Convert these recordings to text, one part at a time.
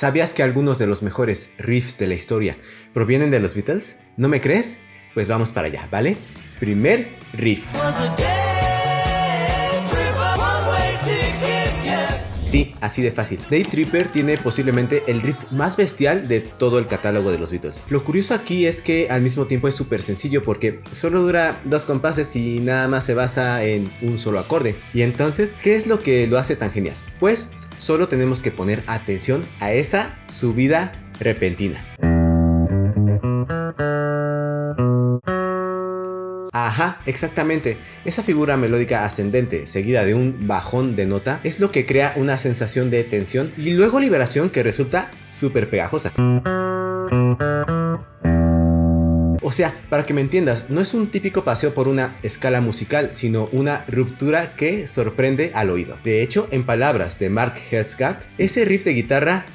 ¿Sabías que algunos de los mejores riffs de la historia provienen de los Beatles? ¿No me crees? Pues vamos para allá, ¿vale? Primer riff. Sí, así de fácil. Day Tripper tiene posiblemente el riff más bestial de todo el catálogo de los Beatles. Lo curioso aquí es que al mismo tiempo es súper sencillo porque solo dura 2 compases y nada más se basa en un solo acorde. Y entonces, ¿qué es lo que lo hace tan genial? Pues solo tenemos que poner atención a esa subida repentina. Ajá, exactamente. Esa figura melódica ascendente seguida de un bajón de nota es lo que crea una sensación de tensión y luego liberación que resulta súper pegajosa. O sea, para que me entiendas, no es un típico paseo por una escala musical, sino una ruptura que sorprende al oído. De hecho, en palabras de Mark Hesgard, ese riff de guitarra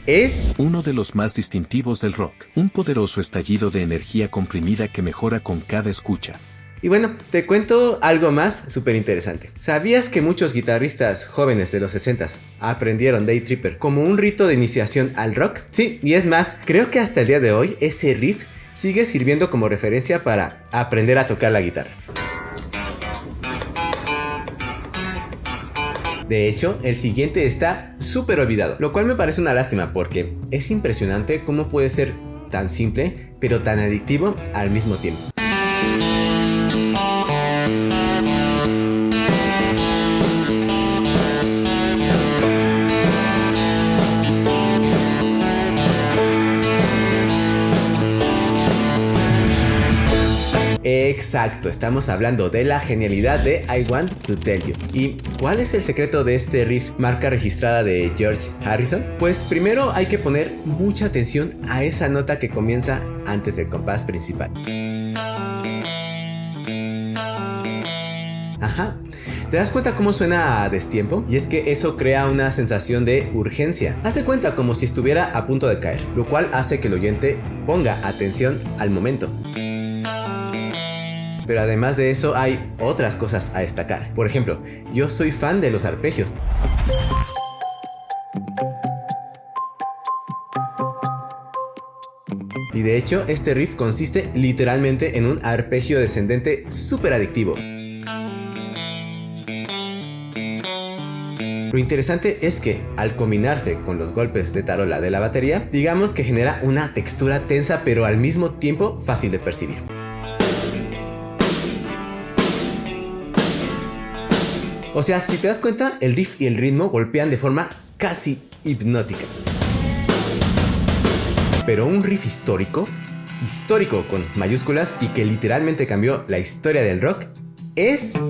es uno de los más distintivos del rock, un poderoso estallido de energía comprimida que mejora con cada escucha. Y bueno, te cuento algo más súper interesante. ¿Sabías que muchos guitarristas jóvenes de los 60s aprendieron Day Tripper como un rito de iniciación al rock? Sí, y es más, creo que hasta el día de hoy ese riff sigue sirviendo como referencia para aprender a tocar la guitarra. De hecho, el siguiente está súper olvidado, lo cual me parece una lástima porque es impresionante cómo puede ser tan simple, pero tan adictivo al mismo tiempo. Exacto, estamos hablando de la genialidad de I Want to Tell You. ¿Y cuál es el secreto de este riff marca registrada de George Harrison? Pues primero hay que poner mucha atención a esa nota que comienza antes del compás principal. Ajá. ¿Te das cuenta cómo suena a destiempo? Y es que eso crea una sensación de urgencia. Haz de cuenta como si estuviera a punto de caer, lo cual hace que el oyente ponga atención al momento. Pero además de eso hay otras cosas a destacar. Por ejemplo, yo soy fan de los arpegios. Y de hecho, este riff consiste literalmente en un arpegio descendente súper adictivo. Lo interesante es que, al combinarse con los golpes de tarola de la batería, digamos que genera una textura tensa pero al mismo tiempo fácil de percibir. O sea, si te das cuenta, el riff y el ritmo golpean de forma casi hipnótica. Pero un riff histórico con mayúsculas y que literalmente cambió la historia del rock, es...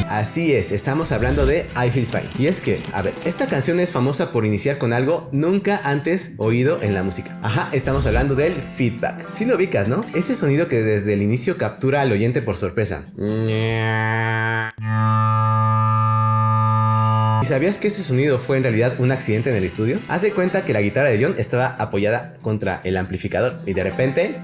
Así es, estamos hablando de I Feel Fine. Y es que, a ver, esta canción es famosa por iniciar con algo nunca antes oído en la música. Ajá, estamos hablando del feedback. Sí lo ubicas, ¿no? Ese sonido que desde el inicio captura al oyente por sorpresa. ¿Y sabías que ese sonido fue en realidad un accidente en el estudio? Haz de cuenta que la guitarra de John estaba apoyada contra el amplificador y de repente...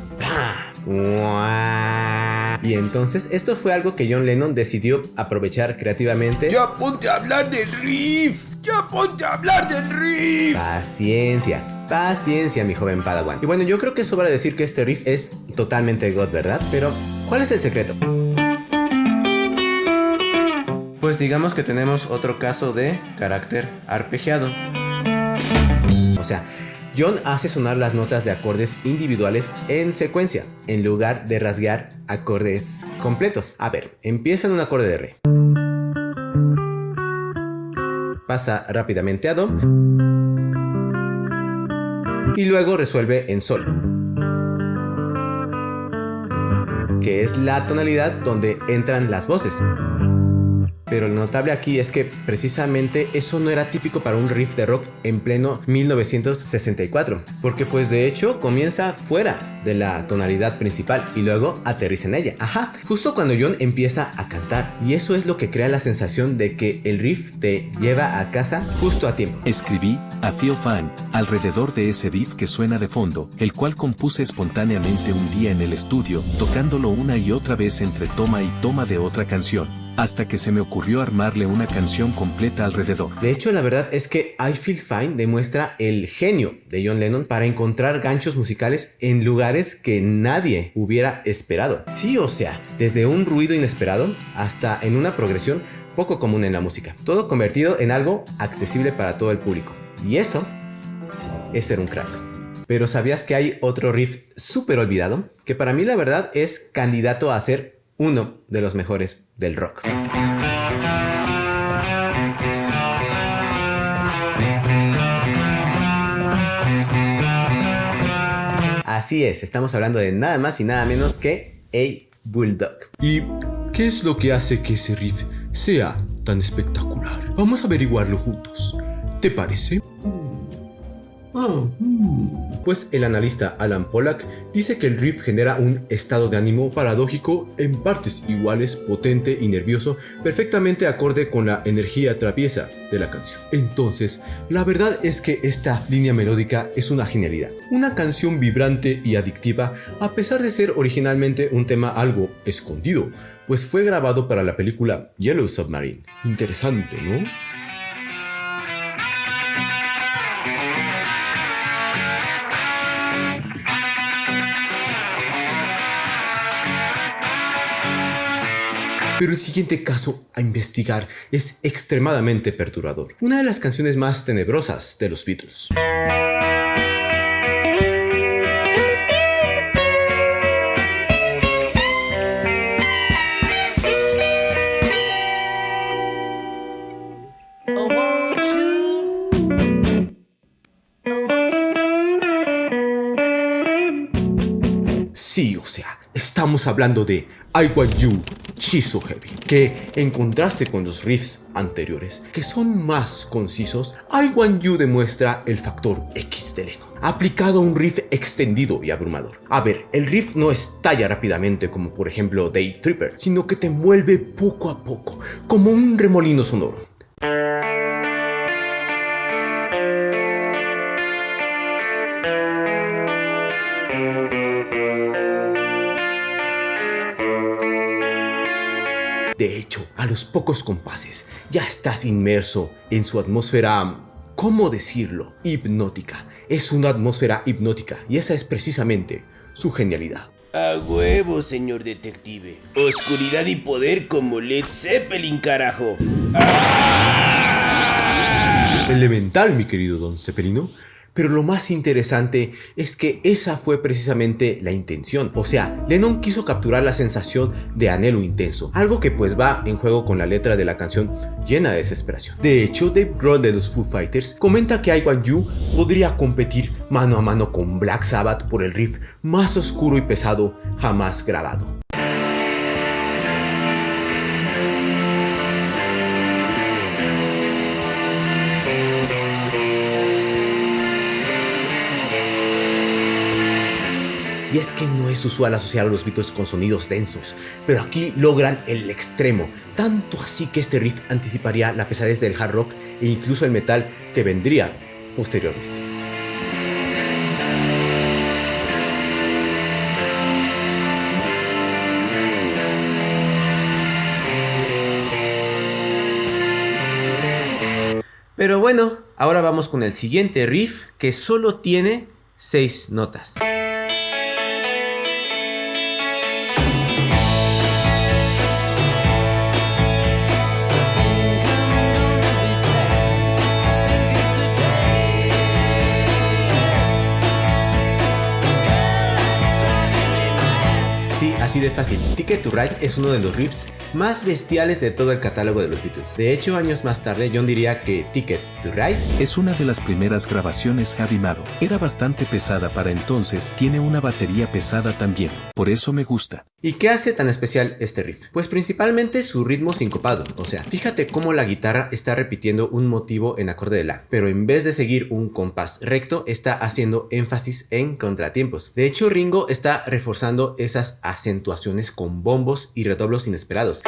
Y entonces esto fue algo que John Lennon decidió aprovechar creativamente. ¡Ya ponte a hablar del riff! ¡Ya ponte a hablar del riff! Paciencia, mi joven Padawan. Y bueno, yo creo que sobra decir que este riff es totalmente God, ¿verdad? Pero, ¿cuál es el secreto? Pues digamos que tenemos otro caso de carácter arpegiado. O sea, John hace sonar las notas de acordes individuales en secuencia, en lugar de rasgar acordes completos. A ver, empieza en un acorde de re. Pasa rápidamente a do. Y luego resuelve en sol, que es la tonalidad donde entran las voces. Pero lo notable aquí es que precisamente eso no era típico para un riff de rock en pleno 1964, porque pues de hecho comienza fuera de la tonalidad principal y luego aterriza en ella. Ajá, justo cuando John empieza a cantar, y eso es lo que crea la sensación de que el riff te lleva a casa justo a tiempo. Escribí I Feel Fine alrededor de ese riff que suena de fondo, el cual compuse espontáneamente un día en el estudio, tocándolo una y otra vez entre toma y toma de otra canción, hasta que se me ocurrió armarle una canción completa alrededor. De hecho, la verdad es que I Feel Fine demuestra el genio de John Lennon para encontrar ganchos musicales en lugares que nadie hubiera esperado. Sí, o sea, desde un ruido inesperado hasta en una progresión poco común en la música. Todo convertido en algo accesible para todo el público. Y eso es ser un crack. Pero ¿sabías que hay otro riff súper olvidado? Que para mí la verdad es candidato a ser uno de los mejores del rock. Así es, estamos hablando de nada más y nada menos que A Bulldog. ¿Y qué es lo que hace que ese riff sea tan espectacular? Vamos a averiguarlo juntos. ¿Te parece? Pues el analista Alan Pollack dice que el riff genera un estado de ánimo paradójico en partes iguales, potente y nervioso, perfectamente acorde con la energía traviesa de la canción. Entonces, la verdad es que esta línea melódica es una genialidad. Una canción vibrante y adictiva, a pesar de ser originalmente un tema algo escondido, pues fue grabado para la película Yellow Submarine. Interesante, ¿no? Pero el siguiente caso a investigar es extremadamente perturbador. Una de las canciones más tenebrosas de los Beatles. Sí, o sea, estamos hablando de I Want You, She's So Heavy, que en contraste con los riffs anteriores, que son más concisos, I Want You demuestra el factor X de Lennon, aplicado a un riff extendido y abrumador. A ver, el riff no estalla rápidamente como por ejemplo Day Tripper, sino que te envuelve poco a poco, como un remolino sonoro. De hecho, a los pocos compases ya estás inmerso en su atmósfera, ¿cómo decirlo? Hipnótica. Es una atmósfera hipnótica y esa es precisamente su genialidad. A huevo, señor detective. Oscuridad y poder como Led Zeppelin, carajo. Elemental, mi querido Don Zeppelino. Pero lo más interesante es que esa fue precisamente la intención. O sea, Lennon quiso capturar la sensación de anhelo intenso, algo que pues va en juego con la letra de la canción llena de desesperación. De hecho, Dave Grohl de los Foo Fighters comenta que I Want You podría competir mano a mano con Black Sabbath por el riff más oscuro y pesado jamás grabado. Y es que no es usual asociar a los Beatles con sonidos densos, pero aquí logran el extremo, tanto así que este riff anticiparía la pesadez del hard rock e incluso el metal que vendría posteriormente. Pero bueno, ahora vamos con el siguiente riff que solo tiene 6 notas. así de fácil. Ticket to Ride es uno de los riffs más bestiales de todo el catálogo de los Beatles. De hecho, años más tarde, John diría que Ticket to Ride es una de las primeras grabaciones heavy metal. Era bastante pesada para entonces, tiene una batería pesada también, por eso me gusta. ¿Y qué hace tan especial este riff? Pues principalmente su ritmo sincopado, o sea, fíjate cómo la guitarra está repitiendo un motivo en acorde de la, pero en vez de seguir un compás recto, está haciendo énfasis en contratiempos. De hecho, Ringo está reforzando esas acentuaciones con bombos y redoblos inesperados.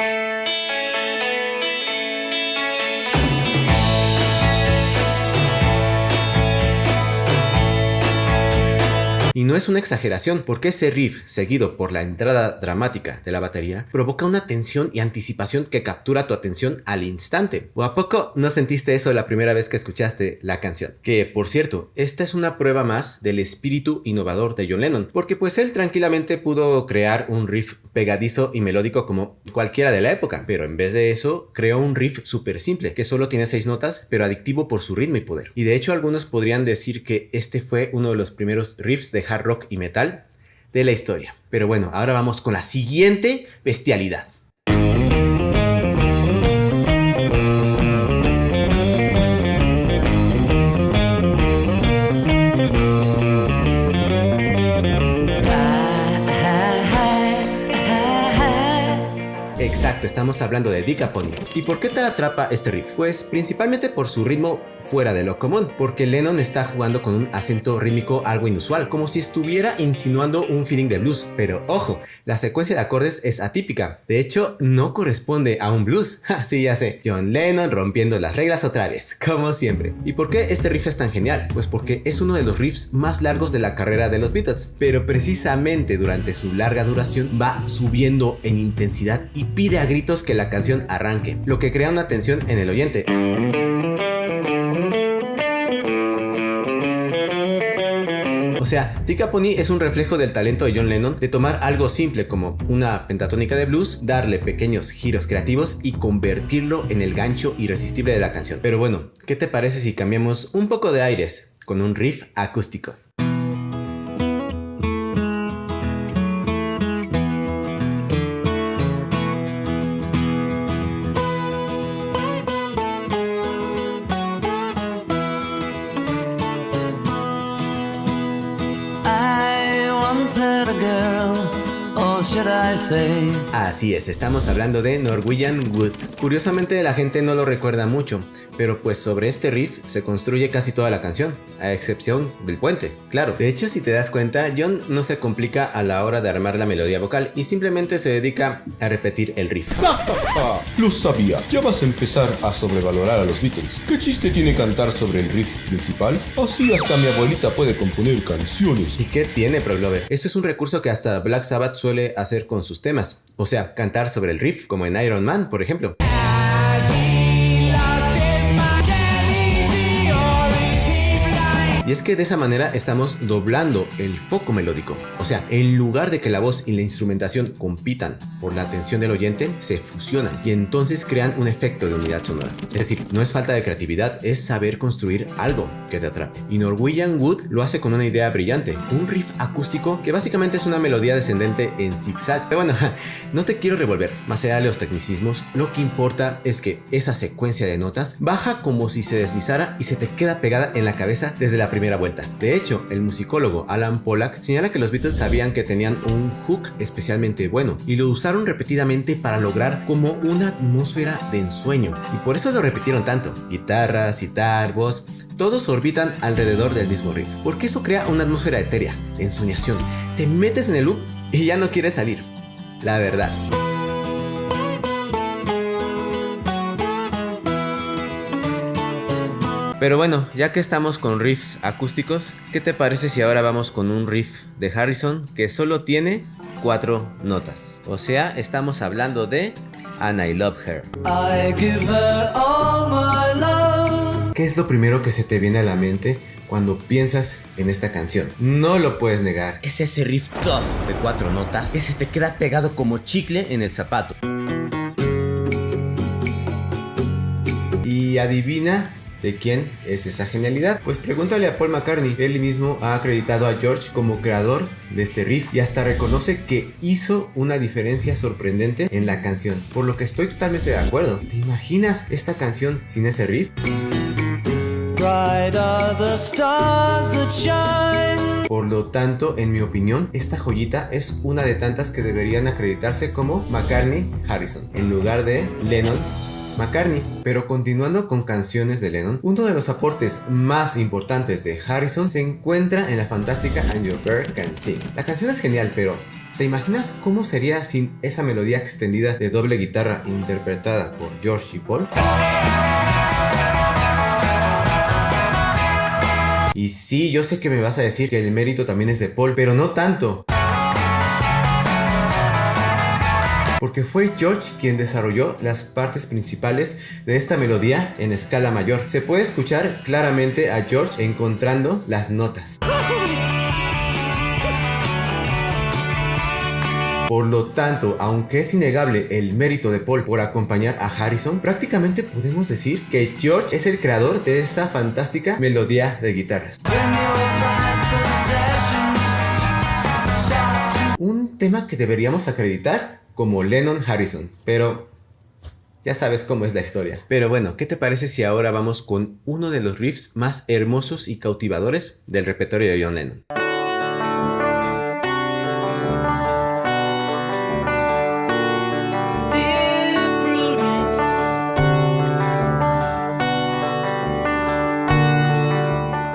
Y no es una exageración, porque ese riff, seguido por la entrada dramática de la batería, provoca una tensión y anticipación que captura tu atención al instante. ¿O a poco no sentiste eso la primera vez que escuchaste la canción? Que, por cierto, esta es una prueba más del espíritu innovador de John Lennon, porque pues él tranquilamente pudo crear un riff pegadizo y melódico como cualquiera de la época, pero en vez de eso, creó un riff súper simple, que solo tiene 6 notas, pero adictivo por su ritmo y poder. Y de hecho, algunos podrían decir que este fue uno de los primeros riffs de hard rock y metal de la historia. Pero bueno, ahora vamos con la siguiente bestialidad. Exacto, estamos hablando de Decapony. ¿Y por qué te atrapa este riff? Pues principalmente por su ritmo fuera de lo común, porque Lennon está jugando con un acento rítmico algo inusual, como si estuviera insinuando un feeling de blues. Pero ojo, la secuencia de acordes es atípica, de hecho no corresponde a un blues. Sí, ya sé, John Lennon rompiendo las reglas otra vez, como siempre. ¿Y por qué este riff es tan genial? Pues porque es uno de los riffs más largos de la carrera de los Beatles, pero precisamente durante su larga duración va subiendo en intensidad y pide a gritos que la canción arranque, lo que crea una tensión en el oyente. O sea, Decapony es un reflejo del talento de John Lennon de tomar algo simple como una pentatónica de blues, darle pequeños giros creativos y convertirlo en el gancho irresistible de la canción. Pero bueno, ¿qué te parece si cambiamos un poco de aires con un riff acústico? Así es, estamos hablando de Norwegian Wood. Curiosamente la gente no lo recuerda mucho, pero pues sobre este riff se construye casi toda la canción, a excepción del puente, claro. De hecho, si te das cuenta, John no se complica a la hora de armar la melodía vocal y simplemente se dedica a repetir el riff. Lo sabía, ya vas a empezar a sobrevalorar a los Beatles. ¿Qué chiste tiene cantar sobre el riff principal? Así hasta mi abuelita puede componer canciones. ¿Y qué tiene, Proglover? Esto es un recurso que hasta Black Sabbath suele hacer con sus temas, o sea, cantar sobre el riff, como en Iron Man, por ejemplo. Y es que de esa manera estamos doblando el foco melódico. O sea, en lugar de que la voz y la instrumentación compitan por la atención del oyente, se fusionan y entonces crean un efecto de unidad sonora. Es decir, no es falta de creatividad, es saber construir algo que te atrape. Y Norwegian Wood lo hace con una idea brillante, un riff acústico que básicamente es una melodía descendente en zigzag. Pero bueno, no te quiero revolver. Más allá de los tecnicismos, lo que importa es que esa secuencia de notas baja como si se deslizara y se te queda pegada en la cabeza desde la primera vuelta. De hecho, el musicólogo Alan Pollack señala que los Beatles sabían que tenían un hook especialmente bueno y lo usaron repetidamente para lograr como una atmósfera de ensueño, y por eso lo repitieron tanto. Guitarra, sitar, voz, todos orbitan alrededor del mismo riff, porque eso crea una atmósfera etérea, de ensoñación. Te metes en el loop y ya no quieres salir, la verdad. Pero bueno, ya que estamos con riffs acústicos, ¿qué te parece si ahora vamos con un riff de Harrison que solo tiene 4 notas? O sea, estamos hablando de And I Love Her. I give her all my love. ¿Qué es lo primero que se te viene a la mente cuando piensas en esta canción? No lo puedes negar. Es ese riff top de 4 notas que se te queda pegado como chicle en el zapato. Y adivina ¿De quién es esa genialidad? Pues pregúntale a Paul McCartney. Él mismo ha acreditado a George como creador de este riff y hasta reconoce que hizo una diferencia sorprendente en la canción, por lo que estoy totalmente de acuerdo. ¿Te imaginas esta canción sin ese riff? Bright are the stars that shine. Por lo tanto, en mi opinión, esta joyita es una de tantas que deberían acreditarse como McCartney-Harrison en lugar de Lennon-McCartney. Pero continuando con canciones de Lennon, uno de los aportes más importantes de Harrison se encuentra en la fantástica And Your Bird Can Sing. La canción es genial, pero ¿te imaginas cómo sería sin esa melodía extendida de doble guitarra interpretada por George y Paul? Y sí, yo sé que me vas a decir que el mérito también es de Paul, pero no tanto. Porque fue George quien desarrolló las partes principales de esta melodía en escala mayor. Se puede escuchar claramente a George encontrando las notas. Por lo tanto, aunque es innegable el mérito de Paul por acompañar a Harrison, prácticamente podemos decir que George es el creador de esa fantástica melodía de guitarras. Un tema que deberíamos acreditar como Lennon-Harrison, pero ya sabes cómo es la historia. Pero bueno, ¿qué te parece si ahora vamos con uno de los riffs más hermosos y cautivadores del repertorio de John Lennon?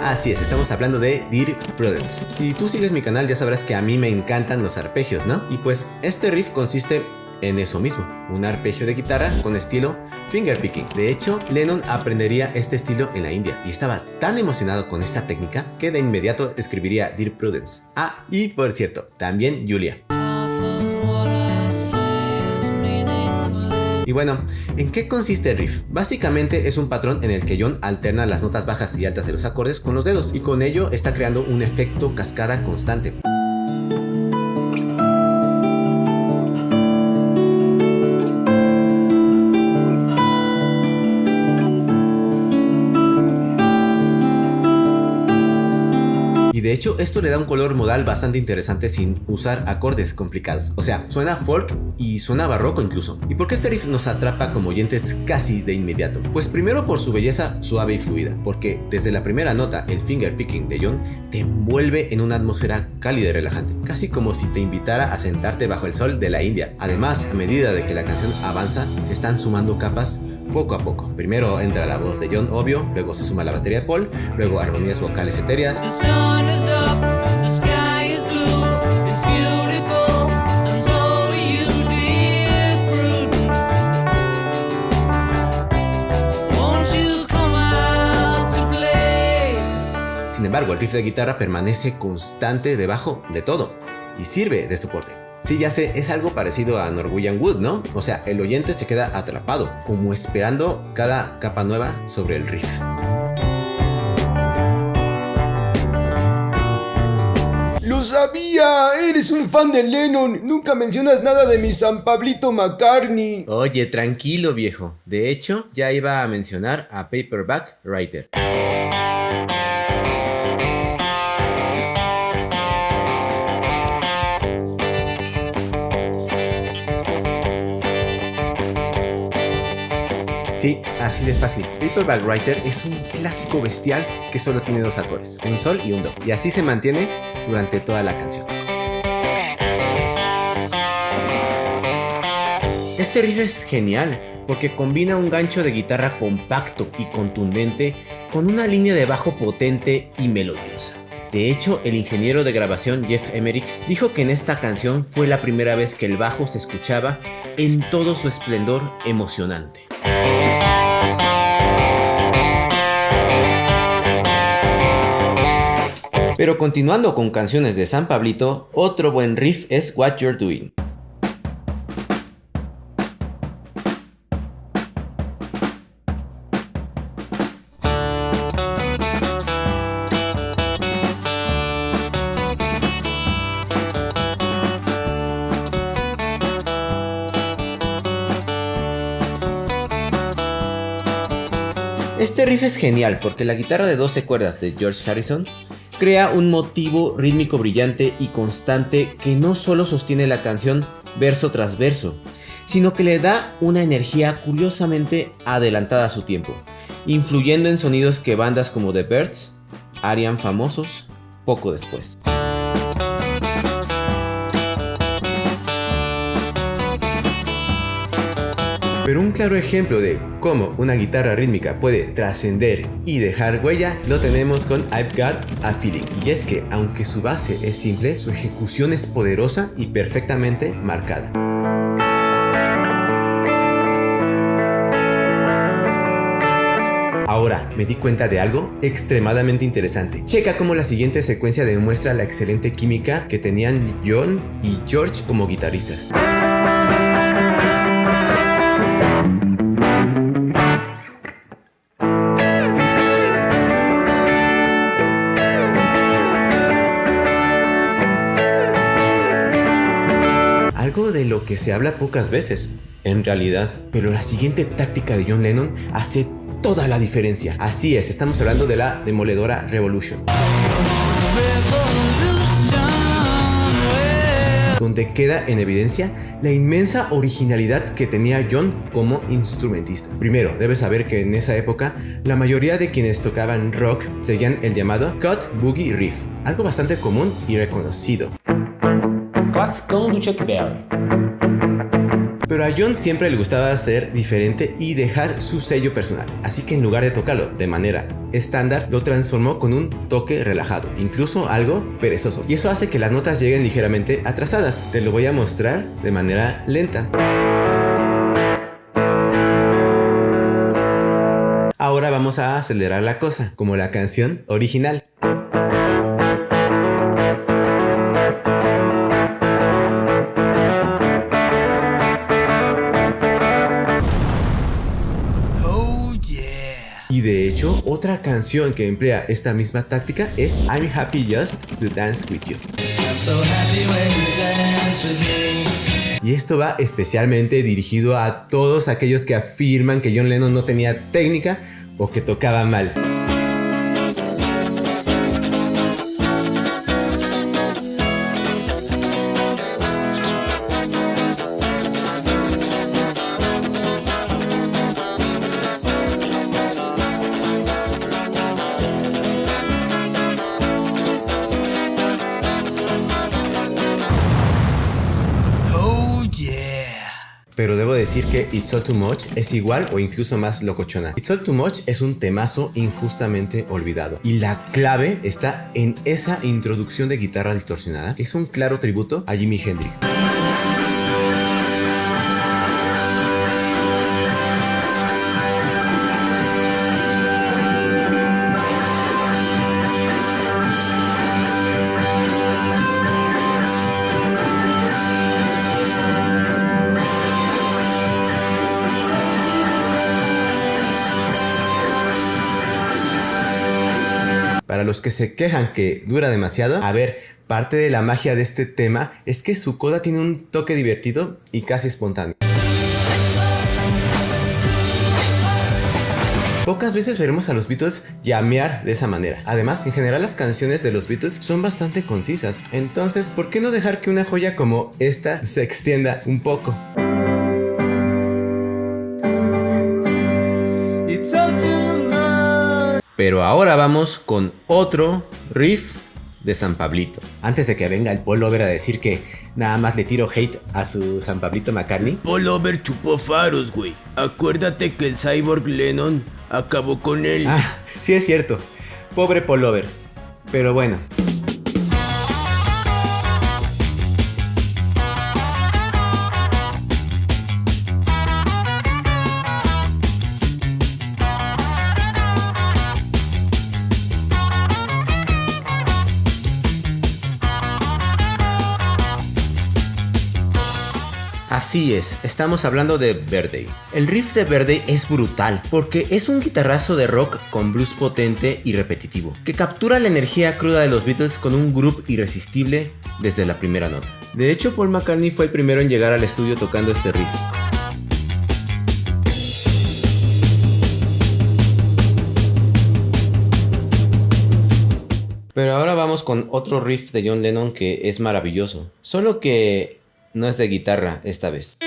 Así es, estamos hablando de Dear Prudence. Si tú sigues mi canal ya sabrás que a mí me encantan los arpegios, ¿no? Y pues este riff consiste en eso mismo, un arpegio de guitarra con estilo fingerpicking. De hecho, Lennon aprendería este estilo en la India y estaba tan emocionado con esta técnica que de inmediato escribiría Dear Prudence. Ah, y por cierto, también Julia. Y bueno, ¿en qué consiste el riff? Básicamente es un patrón en el que John alterna las notas bajas y altas de los acordes con los dedos y con ello está creando un efecto cascada constante. De hecho, esto le da un color modal bastante interesante sin usar acordes complicados. O sea, suena folk y suena barroco incluso. ¿Y por qué este riff nos atrapa como oyentes casi de inmediato? Pues primero por su belleza suave y fluida, porque desde la primera nota, el finger picking de John te envuelve en una atmósfera cálida y relajante, casi como si te invitara a sentarte bajo el sol de la India. Además, a medida de que la canción avanza, se están sumando capas poco a poco. Primero entra la voz de John, obvio, luego se suma la batería de Paul, luego armonías vocales etéreas. Sin embargo, el riff de guitarra permanece constante debajo de todo y sirve de soporte. Sí, ya sé, es algo parecido a Norwegian Wood, ¿no? O sea, el oyente se queda atrapado, como esperando cada capa nueva sobre el riff. ¡Lo sabía! ¡Eres un fan de Lennon! ¡Nunca mencionas nada de mi San Pablito McCartney! Oye, tranquilo, viejo. De hecho, ya iba a mencionar a Paperback Writer. Sí, así de fácil. Paperback Writer es un clásico bestial que solo tiene dos acordes, un sol y un do, y así se mantiene durante toda la canción. Este riff es genial porque combina un gancho de guitarra compacto y contundente con una línea de bajo potente y melodiosa. De hecho, el ingeniero de grabación Jeff Emerick dijo que en esta canción fue la primera vez que el bajo se escuchaba en todo su esplendor emocionante. Pero continuando con canciones de San Pablito, otro buen riff es What You're Doing. Este riff es genial porque la guitarra de 12 cuerdas de George Harrison crea un motivo rítmico brillante y constante que no solo sostiene la canción verso tras verso, sino que le da una energía curiosamente adelantada a su tiempo, influyendo en sonidos que bandas como The Byrds harían famosos poco después. Pero un claro ejemplo de cómo una guitarra rítmica puede trascender y dejar huella lo tenemos con I've Got a Feeling. Y es que, aunque su base es simple, su ejecución es poderosa y perfectamente marcada. Ahora, me di cuenta de algo extremadamente interesante. Checa cómo la siguiente secuencia demuestra la excelente química que tenían John y George como guitarristas. Algo de lo que se habla pocas veces, en realidad, pero la siguiente táctica de John Lennon hace toda la diferencia. Así es, estamos hablando de la demoledora Revolution, donde queda en evidencia la inmensa originalidad que tenía John como instrumentista. Primero, debes saber que en esa época la mayoría de quienes tocaban rock seguían el llamado Cut Boogie Riff, algo bastante común y reconocido. Classicão do Chuck Berry. Pero a John siempre le gustaba ser diferente y dejar su sello personal, así que en lugar de tocarlo de manera estándar, lo transformó con un toque relajado, incluso algo perezoso. Y eso hace que las notas lleguen ligeramente atrasadas. Te lo voy a mostrar de manera lenta. Ahora vamos a acelerar la cosa, como la canción original. Y de hecho, otra canción que emplea esta misma táctica es I'm Happy Just to Dance With You. I'm so happy when you dance with me. Y esto va especialmente dirigido a todos aquellos que afirman que John Lennon no tenía técnica o que tocaba mal. Pero debo decir que It's All Too Much es igual o incluso más locochona. It's All Too Much es un temazo injustamente olvidado. Y la clave está en esa introducción de guitarra distorsionada, que es un claro tributo a Jimi Hendrix. Para los que se quejan que dura demasiado, a ver, parte de la magia de este tema es que su coda tiene un toque divertido y casi espontáneo. Pocas veces veremos a los Beatles llamear de esa manera. Además, en general las canciones de los Beatles son bastante concisas. Entonces, ¿por qué no dejar que una joya como esta se extienda un poco? Pero ahora vamos con otro riff de San Pablito. Antes de que venga el Paul Lover a decir que nada más le tiro hate a su San Pablito McCartney. Paul Lover chupó faros, güey. Acuérdate que el cyborg Lennon acabó con él. Ah, sí es cierto. Pobre Paul Lover. Pero bueno. Así es, estamos hablando de Birthday. El riff de Birthday es brutal porque es un guitarrazo de rock con blues potente y repetitivo que captura la energía cruda de los Beatles con un groove irresistible desde la primera nota. De hecho, Paul McCartney fue el primero en llegar al estudio tocando este riff. Pero ahora vamos con otro riff de John Lennon que es maravilloso, solo que no es de guitarra esta vez.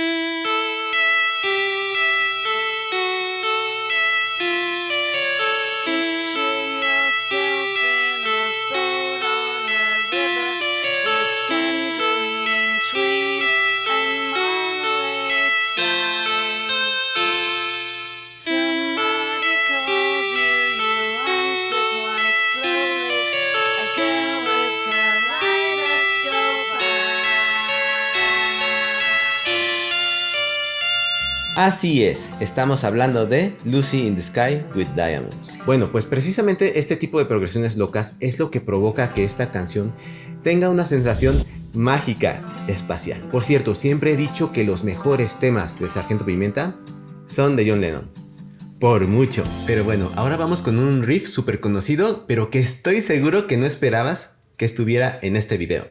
Así es, estamos hablando de Lucy in the Sky with Diamonds. Bueno, pues precisamente este tipo de progresiones locas es lo que provoca que esta canción tenga una sensación mágica espacial. Por cierto, siempre he dicho que los mejores temas del Sargento Pimienta son de John Lennon. Por mucho. Pero bueno, ahora vamos con un riff súper conocido, pero que estoy seguro que no esperabas que estuviera en este video.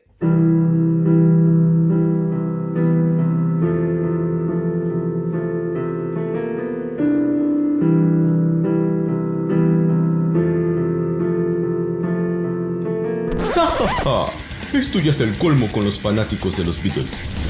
Esto ya es el colmo con los fanáticos de los Beatles.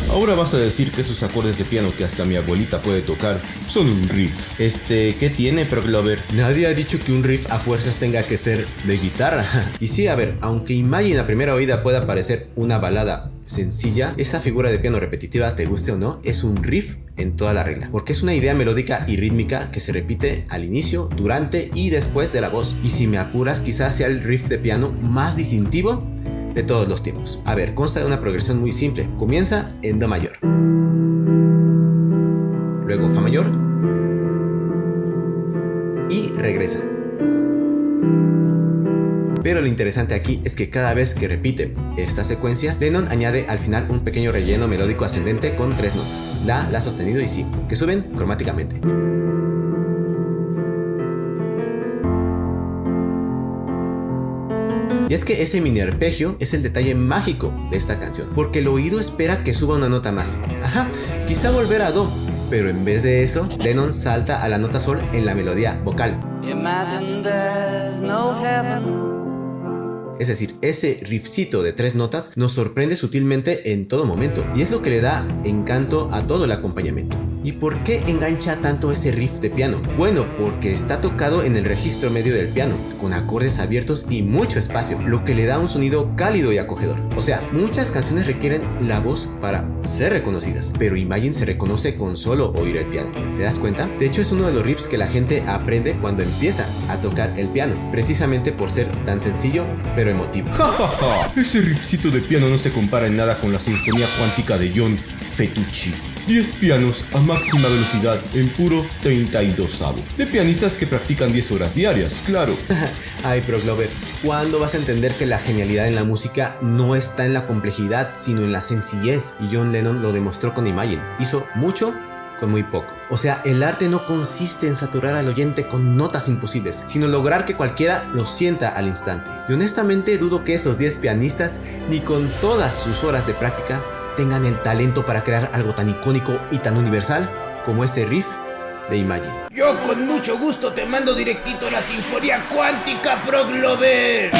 Ahora vas a decir que esos acordes de piano que hasta mi abuelita puede tocar son un riff. ¿Qué tiene, Proglover? Nadie ha dicho que un riff a fuerzas tenga que ser de guitarra. Y sí, a ver, aunque Imagine a primera oída pueda parecer una balada sencilla, esa figura de piano repetitiva, te guste o no, es un riff en toda la regla, porque es una idea melódica y rítmica que se repite al inicio, durante y después de la voz. Y si me apuras, quizás sea el riff de piano más distintivo de todos los tiempos. A ver, consta de una progresión muy simple. Comienza en Do mayor, luego Fa mayor y regresa. Pero lo interesante aquí es que cada vez que repite esta secuencia, Lennon añade al final un pequeño relleno melódico ascendente con 3 notas: La sostenido y Si, que suben cromáticamente. Y es que ese mini arpegio es el detalle mágico de esta canción, porque el oído espera que suba una nota más. Ajá, quizá volver a Do, pero en vez de eso, Lennon salta a la nota Sol en la melodía vocal. Imagine there's no heaven. Es decir, ese riffcito de 3 notas nos sorprende sutilmente en todo momento, y es lo que le da encanto a todo el acompañamiento. ¿Y por qué engancha tanto ese riff de piano? Bueno, porque está tocado en el registro medio del piano, con acordes abiertos y mucho espacio, lo que le da un sonido cálido y acogedor. O sea, muchas canciones requieren la voz para ser reconocidas, pero Imagine se reconoce con solo oír el piano. ¿Te das cuenta? De hecho, es uno de los riffs que la gente aprende cuando empieza a tocar el piano, precisamente por ser tan sencillo, pero emotivo. Ese riffcito de piano no se compara en nada con la sinfonía cuántica de John Petrucci. 10 pianos a máxima velocidad en puro 32avo. De pianistas que practican 10 horas diarias, claro. Ay, Proglover, ¿cuándo vas a entender que la genialidad en la música no está en la complejidad, sino en la sencillez? Y John Lennon lo demostró con Imagine. Hizo mucho con muy poco. O sea, el arte no consiste en saturar al oyente con notas imposibles, sino lograr que cualquiera lo sienta al instante. Y honestamente dudo que esos 10 pianistas, ni con todas sus horas de práctica, tengan el talento para crear algo tan icónico y tan universal como ese riff de Imagine. Yo con mucho gusto te mando directito a la Sinfonía Cuántica, Proglover.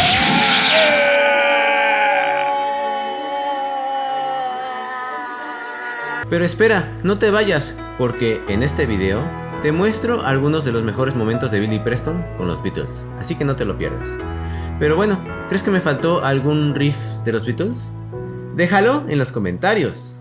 Pero espera, no te vayas, porque en este video te muestro algunos de los mejores momentos de Billy Preston con los Beatles, así que no te lo pierdas. Pero bueno, ¿crees que me faltó algún riff de los Beatles? Déjalo en los comentarios.